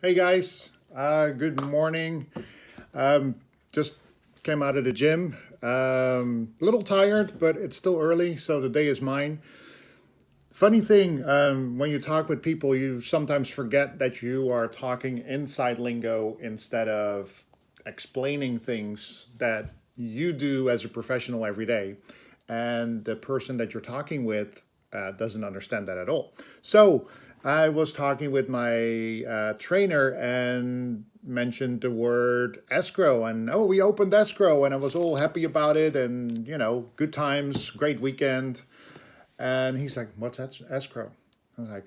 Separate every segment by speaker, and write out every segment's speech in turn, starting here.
Speaker 1: Hey guys, good morning. Just came out of the gym. A little tired, but it's still early, so the day is mine. Funny thing, when you talk with people, you sometimes forget that you are talking inside lingo instead of explaining things that you do as a professional every day. And the person that you're talking with doesn't understand that at all. So I was talking with my trainer and mentioned the word escrow, and oh, we opened escrow, and I was all happy about it, and good times, great weekend. And he's like, "What's that escrow?" I was like,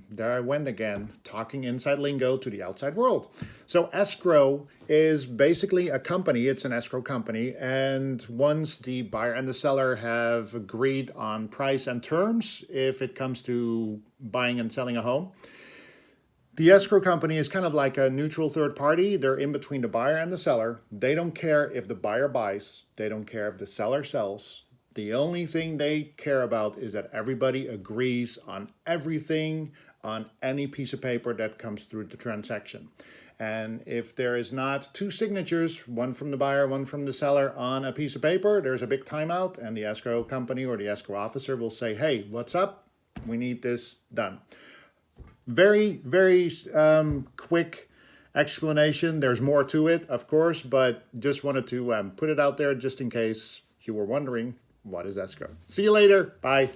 Speaker 1: there I went again, talking inside lingo to the outside world. So escrow is basically a company. It's an escrow company. And once the buyer and the seller have agreed on price and terms, if it comes to buying and selling a home, the escrow company is kind of like a neutral third party. They're in between the buyer and the seller. They don't care if the buyer buys. They don't care if the seller sells. The only thing they care about is that everybody agrees on everything on any piece of paper that comes through the transaction. And if there is not two signatures, one from the buyer, one from the seller on a piece of paper, there's a big timeout, and the escrow company or the escrow officer will say, "Hey, what's up? We need this done." Very, very quick explanation. There's more to it, of course, but just wanted to put it out there just in case you were wondering, what is escrow? See you later. Bye.